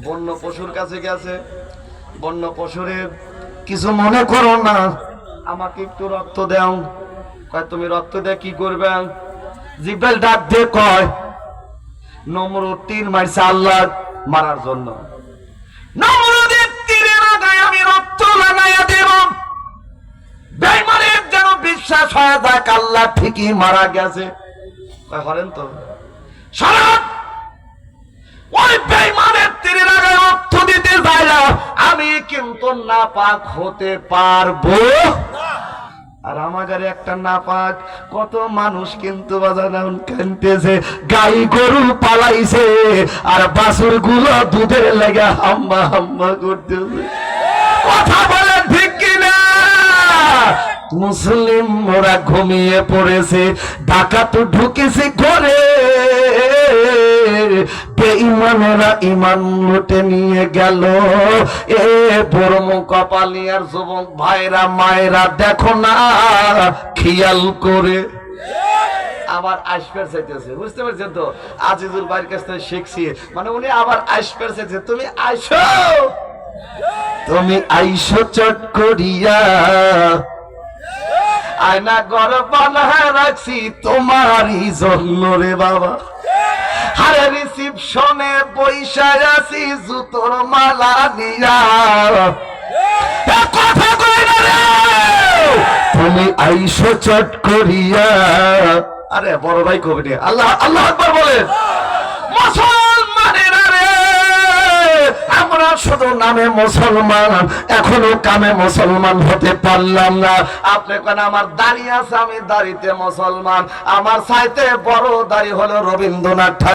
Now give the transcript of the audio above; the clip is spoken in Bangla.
বন্য পশুর কাছে গেছে। বন্য পশুরের কিছু মনে করো না, আমাকে একটু রক্ত দাও। কয় তুমি রক্ত দিয়ে কি করবে? জিব্রাইল ডাক দিয়ে কয় নমরুদ তীর মারছে আল্লাহ মারার জন্য, নমরুদের তীরের আগায় আমি রক্ত লাগাইয়া দেব, বেঈমানের যেন বিশ্বাস হয়ে যাক আল্লাহ ঠিকই মারা গেছে। কয় হরেন তো সারা ওই বেঈমানের তীরের আগায় রক্ত দিতে যায় না, আমি কিন্তু নাপাক হতে পারবো। আর আমাদের একটা নাপাক কত মানুষ কিন্তু বাজান কানতেছে, গাই গরু পালাইছে আর বাছুর গুলো দুধের লেগে হাম্বা হাম্বা করতেছে। কথা বলে ঠিক কিনা? মুসলিম ওরা ঘুমিয়ে পড়েছে, ডাকাত ঢুকেছে ঘরে, বেঈমানেরা ঈমান লুটে নিয়ে গেল। এ বড় কপালিয়ার যুবক ভাইরা মায়েরা দেখো না খেয়াল করে। আবার আসপের চাইতেছে, বুঝতে পারছেন তো? আজিজুল ভাইয়ের কাছ থেকে শিখছি, মানে উনি আবার আসপের চাইছে, তুমি আইসো, তুমি আইসো চট করিয়া, আয়না ঘর বানায় রাখছি তোমারই জন্য রে বাবা। আরে রিসিপশনে বৈশায় আছি জুতোর মালা নিয়া, কথা কই না রে, তুমি আইসো চট করিয়া। আরে বড় ভাই কবি আল্লাহ আল্লাহ আকবার বলেন। মুসলমানেরা রে, আমরা শুধু নামে মুসলমান, এখনো কামে মুসলমান হতে পারলাম না। আপনি কেন আমার দাড়ি আছে, আমি দাড়িতে মুসলমান, আমার চাইতে বড় দাড়ি হলো রবীন্দ্রনাথ ঠাকুর।